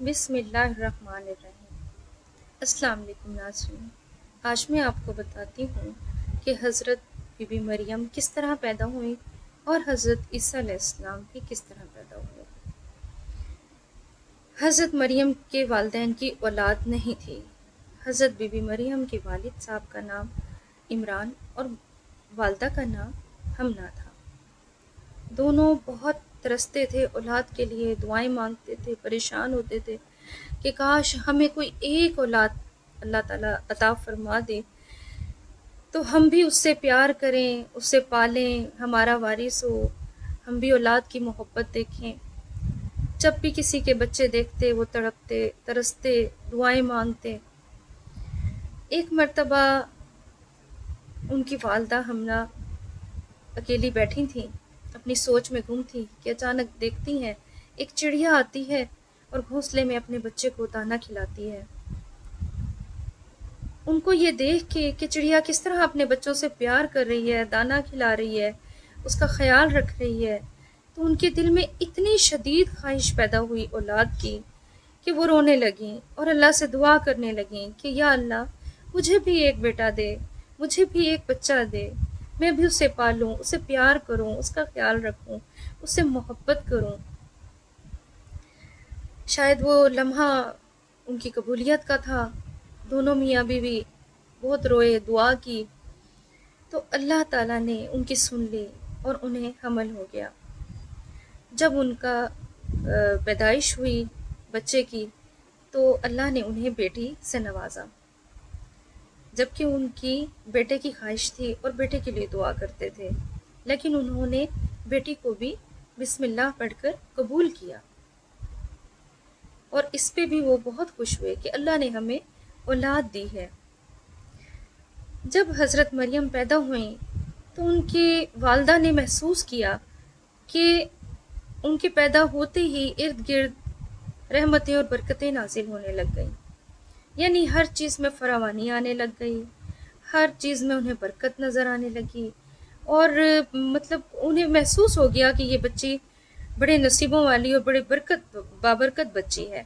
بسم اللہ الرحمن الرحیم۔ السلام علیکم ناظرین، آج میں آپ کو بتاتی ہوں کہ حضرت بی بی مریم کس طرح پیدا ہوئی اور حضرت عیسیٰ علیہ السلام بھی کس طرح پیدا ہوئے۔ حضرت مریم کے والدین کی اولاد نہیں تھی۔ حضرت بی بی مریم کے والد صاحب کا نام عمران اور والدہ کا نام حمنا تھا۔ دونوں بہت ترستے تھے اولاد کے لیے، دعائیں مانگتے تھے، پریشان ہوتے تھے کہ کاش ہمیں کوئی ایک اولاد اللہ تعالیٰ عطا فرما دے تو ہم بھی اس سے پیار کریں، اسے پالیں، ہمارا وارث ہو، ہم بھی اولاد کی محبت دیکھیں۔ جب بھی کسی کے بچے دیکھتے وہ تڑپتے، ترستے، دعائیں مانگتے۔ ایک مرتبہ ان کی والدہ حمنا اکیلی بیٹھی تھیں، اپنی سوچ میں گم تھی کہ اچانک دیکھتی ہیں ایک چڑیا آتی ہے اور گھونسلے میں اپنے بچے کو دانا کھلاتی ہے۔ ان کو یہ دیکھ کے کہ چڑیا کس طرح اپنے بچوں سے پیار کر رہی ہے، دانا کھلا رہی ہے، اس کا خیال رکھ رہی ہے، تو ان کے دل میں اتنی شدید خواہش پیدا ہوئی اولاد کی کہ وہ رونے لگیں اور اللہ سے دعا کرنے لگیں کہ یا اللہ مجھے بھی ایک بیٹا دے، مجھے بھی ایک بچہ دے، میں بھی اسے پالوں، اسے پیار کروں، اس کا خیال رکھوں، اس سے محبت کروں۔ شاید وہ لمحہ ان کی قبولیت کا تھا۔ دونوں میاں بیوی بہت روئے، دعا کی، تو اللہ تعالیٰ نے ان کی سن لی اور انہیں حمل ہو گیا۔ جب ان کا پیدائش ہوئی بچے کی تو اللہ نے انہیں بیٹی سے نوازا، جبکہ ان کی بیٹے کی خواہش تھی اور بیٹے کے لیے دعا کرتے تھے، لیکن انہوں نے بیٹی کو بھی بسم اللہ پڑھ کر قبول کیا، اور اس پہ بھی وہ بہت خوش ہوئے کہ اللہ نے ہمیں اولاد دی ہے۔ جب حضرت مریم پیدا ہوئیں تو ان کی والدہ نے محسوس کیا کہ ان کے پیدا ہوتے ہی ارد گرد رحمتیں اور برکتیں نازل ہونے لگ گئیں، یعنی ہر چیز میں فراوانی آنے لگ گئی، ہر چیز میں انہیں برکت نظر آنے لگی، اور مطلب انہیں محسوس ہو گیا کہ یہ بچی بڑے نصیبوں والی اور بڑے بابرکت بچی ہے۔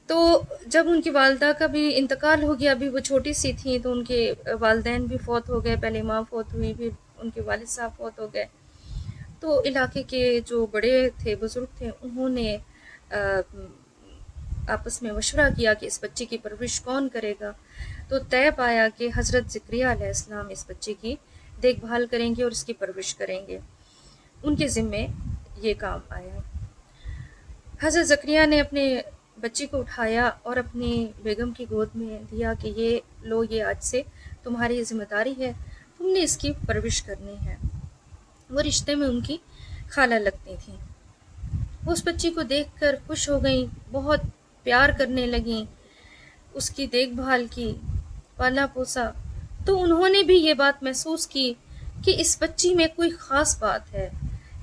تو جب ان کی والدہ کا بھی انتقال ہو گیا، ابھی وہ چھوٹی سی تھیں، تو ان کے والدین بھی فوت ہو گئے، پہلے ماں فوت ہوئی، پھر ان کے والد صاحب فوت ہو گئے۔ تو علاقے کے جو بڑے تھے، بزرگ تھے، انہوں نے آپس میں مشورہ کیا کہ اس بچے کی پرورش کون کرے گا، تو طے پایا کہ حضرت زکریا علیہ السلام اس بچے کی دیکھ بھال کریں گے اور اس کی پرورش کریں گے، ان کے ذمے یہ کام آیا۔ حضرت زکریا نے اپنے بچی کو اٹھایا اور اپنی بیگم کی گود میں دیا کہ یہ لو، یہ آج سے تمہاری ذمہ داری ہے، تم نے اس کی پرورش کرنی ہے۔ وہ رشتے میں ان کی خالہ لگتی تھیں۔ وہ اس بچی کو دیکھ کر خوش ہو گئیں، بہت پیار کرنے لگیں، اس کی دیکھ بھال کی، پالا پوسا۔ تو انہوں نے بھی یہ بات محسوس کی کہ اس بچی میں کوئی خاص بات ہے،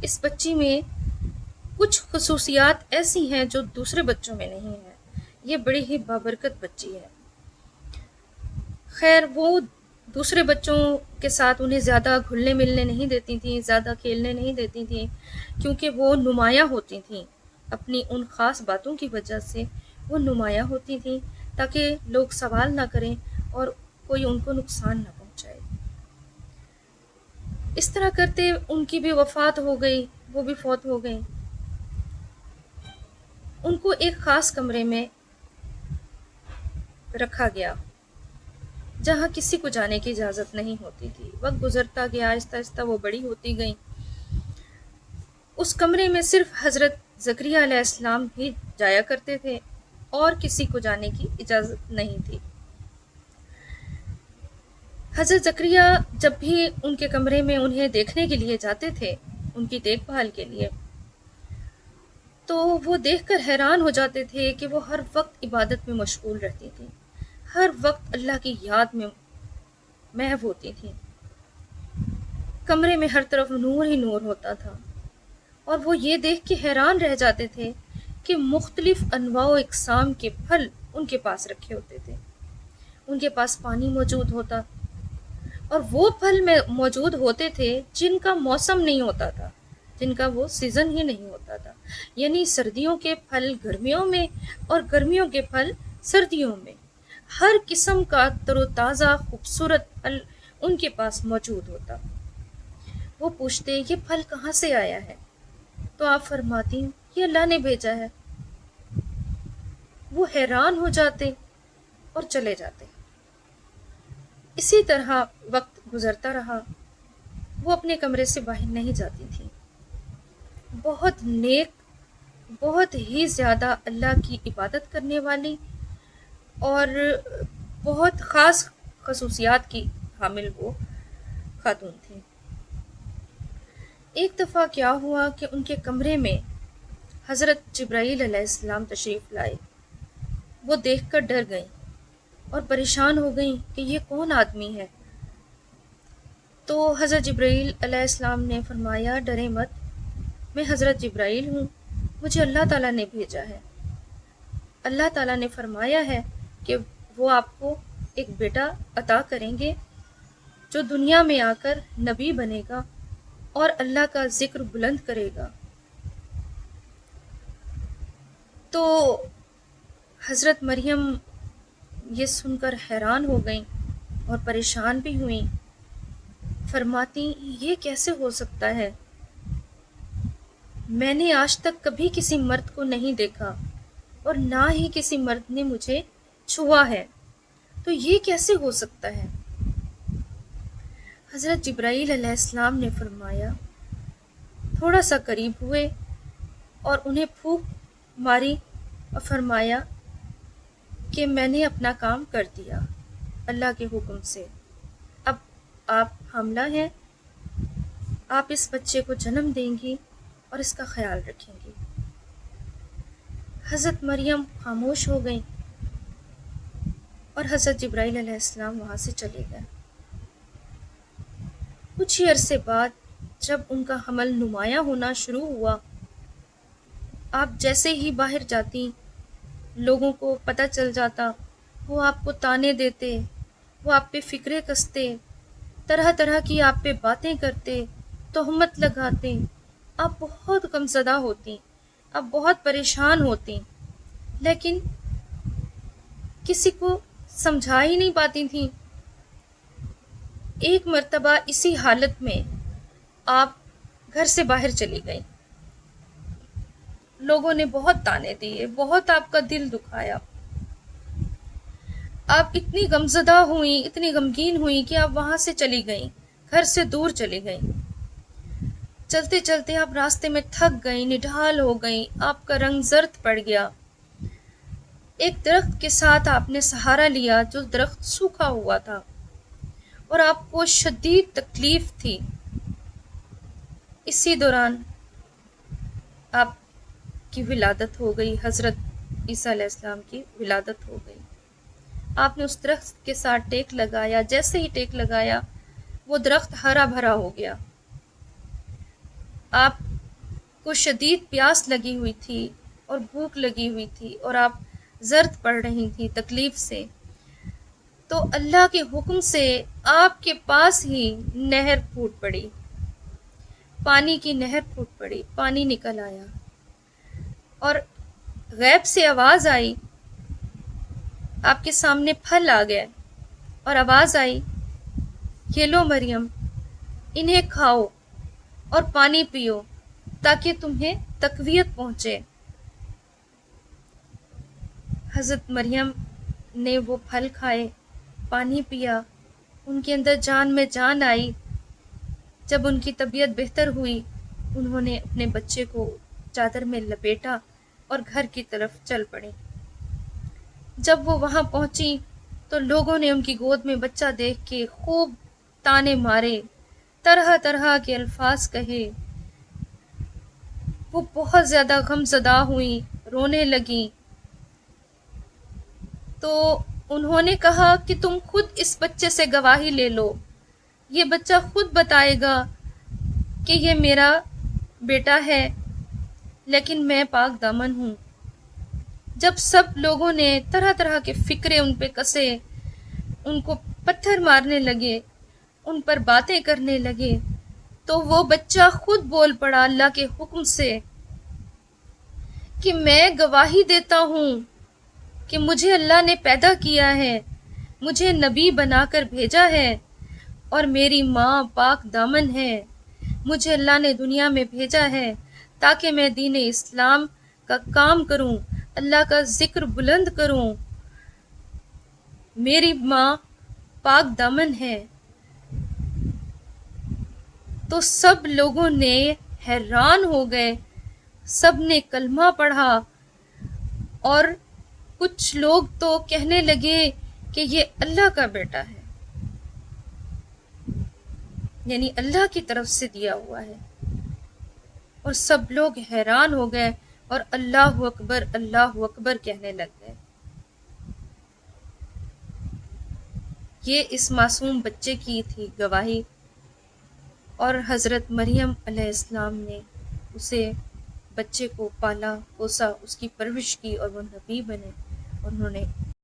اس بچی میں کچھ خصوصیات ایسی ہیں جو دوسرے بچوں میں نہیں ہیں، یہ بڑی ہی بابرکت بچی ہے۔ خیر، وہ دوسرے بچوں کے ساتھ انہیں زیادہ گھلنے ملنے نہیں دیتی تھیں، زیادہ کھیلنے نہیں دیتی تھیں، کیونکہ وہ نمایاں ہوتی تھیں، اپنی ان خاص باتوں کی وجہ سے وہ نمایاں ہوتی تھیں تاکہ لوگ سوال نہ کریں اور کوئی ان کو نقصان نہ پہنچائے۔ اس طرح کرتے ان کی بھی وفات ہو گئی، وہ بھی فوت ہو گئیں۔ ان کو ایک خاص کمرے میں رکھا گیا جہاں کسی کو جانے کی اجازت نہیں ہوتی تھی۔ وقت گزرتا گیا، آہستہ آہستہ وہ بڑی ہوتی گئیں۔ اس کمرے میں صرف حضرت زکریا علیہ السلام ہی جایا کرتے تھے اور کسی کو جانے کی اجازت نہیں تھی۔ حضرت زکریا جب بھی ان کے کمرے میں انہیں دیکھنے کے لیے جاتے تھے، ان کی دیکھ بھال کے لیے، تو وہ دیکھ کر حیران ہو جاتے تھے کہ وہ ہر وقت عبادت میں مشغول رہتی تھیں، ہر وقت اللہ کی یاد میں محو ہوتی تھیں۔ کمرے میں ہر طرف نور ہی نور ہوتا تھا، اور وہ یہ دیکھ کے حیران رہ جاتے تھے کہ مختلف انواع و اقسام کے پھل ان کے پاس رکھے ہوتے تھے، ان کے پاس پانی موجود ہوتا، اور وہ پھل میں موجود ہوتے تھے جن کا موسم نہیں ہوتا تھا، جن کا وہ سیزن ہی نہیں ہوتا تھا، یعنی سردیوں کے پھل گرمیوں میں اور گرمیوں کے پھل سردیوں میں، ہر قسم کا تر و تازہ خوبصورت پھل ان کے پاس موجود ہوتا۔ وہ پوچھتے یہ پھل کہاں سے آیا ہے؟ تو آپ فرماتی یہ اللہ نے بھیجا ہے۔ وہ حیران ہو جاتے اور چلے جاتے۔ اسی طرح وقت گزرتا رہا، وہ اپنے کمرے سے باہر نہیں جاتی تھی۔ بہت نیک، بہت ہی زیادہ اللہ کی عبادت کرنے والی اور بہت خاص خصوصیات کی حامل وہ خاتون تھی۔ ایک دفعہ کیا ہوا کہ ان کے کمرے میں حضرت جبرائیل علیہ السلام تشریف لائے۔ وہ دیکھ کر ڈر گئیں اور پریشان ہو گئیں کہ یہ کون آدمی ہے۔ تو حضرت جبرائیل علیہ السلام نے فرمایا ڈرے مت، میں حضرت جبرائیل ہوں، مجھے اللہ تعالیٰ نے بھیجا ہے۔ اللہ تعالیٰ نے فرمایا ہے کہ وہ آپ کو ایک بیٹا عطا کریں گے جو دنیا میں آ کر نبی بنے گا اور اللہ کا ذکر بلند کرے گا۔ تو حضرت مریم یہ سن کر حیران ہو گئیں اور پریشان بھی ہوئیں۔ فرماتی یہ کیسے ہو سکتا ہے؟ میں نے آج تک کبھی کسی مرد کو نہیں دیکھا اور نہ ہی کسی مرد نے مجھے چھوا ہے، تو یہ کیسے ہو سکتا ہے؟ حضرت جبرائیل علیہ السلام نے فرمایا، تھوڑا سا قریب ہوئے اور انہیں پھونک ماری اور فرمایا کہ میں نے اپنا کام کر دیا اللہ کے حکم سے، اب آپ حاملہ ہیں، آپ اس بچے کو جنم دیں گی اور اس کا خیال رکھیں گی۔ حضرت مریم خاموش ہو گئیں اور حضرت جبرائیل علیہ السلام وہاں سے چلے گئے۔ کچھ ہی عرصے بعد جب ان کا حمل نمایاں ہونا شروع ہوا، آپ جیسے ہی باہر جاتی لوگوں کو پتہ چل جاتا، وہ آپ کو طعنے دیتے، وہ آپ پہ فکرے کستے، طرح طرح کی آپ پہ باتیں کرتے، تہمت لگاتے، آپ بہت غمزدہ ہوتی، آپ بہت پریشان ہوتی، لیکن کسی کو سمجھا ہی نہیں پاتی تھیں۔ ایک مرتبہ اسی حالت میں آپ گھر سے باہر چلی گئیں، لوگوں نے بہت طعنے دیے، بہت آپ کا دل دکھایا، آپ اتنی غمزدہ ہوئیں، اتنی غمگین ہوئیں کہ آپ وہاں سے چلی گئیں، گھر سے دور چلی گئیں۔ چلتے چلتے آپ راستے میں تھک گئیں، نڈھال ہو گئیں، آپ کا رنگ زرد پڑ گیا۔ ایک درخت کے ساتھ آپ نے سہارا لیا جو درخت سوکھا ہوا تھا اور آپ کو شدید تکلیف تھی۔ اسی دوران آپ کی ولادت ہو گئی، حضرت عیسیٰ علیہ السلام کی ولادت ہو گئی۔ آپ نے اس درخت کے ساتھ ٹیک لگایا، جیسے ہی ٹیک لگایا وہ درخت ہرا بھرا ہو گیا۔ آپ کو شدید پیاس لگی ہوئی تھی اور بھوک لگی ہوئی تھی اور آپ زرد پڑ رہی تھی تکلیف سے، تو اللہ کے حکم سے آپ کے پاس ہی نہر پھوٹ پڑی، پانی کی نہر پھوٹ پڑی، پانی نکل آیا اور غیب سے آواز آئی، آپ کے سامنے پھل آ گئے اور آواز آئی، یہ لو مریم، انہیں کھاؤ اور پانی پیو تاکہ تمہیں تقویت پہنچے۔ حضرت مریم نے وہ پھل کھائے، پانی پیا، ان کے اندر جان میں جان آئی۔ جب ان کی طبیعت بہتر ہوئی، انہوں نے اپنے بچے کو چادر میں لپیٹا اور گھر کی طرف چل پڑی۔ جب وہ وہاں پہنچی تو لوگوں نے ان کی گود میں بچہ دیکھ کے خوب طعنے مارے، طرح طرح کے الفاظ کہے۔ وہ بہت زیادہ غم زدہ ہوئیں، رونے لگیں۔ تو انہوں نے کہا کہ تم خود اس بچے سے گواہی لے لو، یہ بچہ خود بتائے گا کہ یہ میرا بیٹا ہے، لیکن میں پاک دامن ہوں۔ جب سب لوگوں نے طرح طرح کے فکرے ان پہ کسے، ان کو پتھر مارنے لگے، ان پر باتیں کرنے لگے، تو وہ بچہ خود بول پڑا اللہ کے حکم سے کہ میں گواہی دیتا ہوں کہ مجھے اللہ نے پیدا کیا ہے، مجھے نبی بنا کر بھیجا ہے، اور میری ماں پاک دامن ہے۔ مجھے اللہ نے دنیا میں بھیجا ہے تاکہ میں دین اسلام کا کام کروں، اللہ کا ذکر بلند کروں۔ میری ماں پاک دامن ہے۔ تو سب لوگوں نے حیران ہو گئے، سب نے کلمہ پڑھا، اور کچھ لوگ تو کہنے لگے کہ یہ اللہ کا بیٹا ہے، یعنی اللہ کی طرف سے دیا ہوا ہے۔ اور سب لوگ حیران ہو گئے اور اللہ اکبر کہنے لگ گئے۔ یہ اس معصوم بچے کی تھی گواہی، اور حضرت مریم علیہ السلام نے اسے بچے کو پالا پوسا، اس کی پرورش کی، اور وہ نبی بنے، اور انہوں نے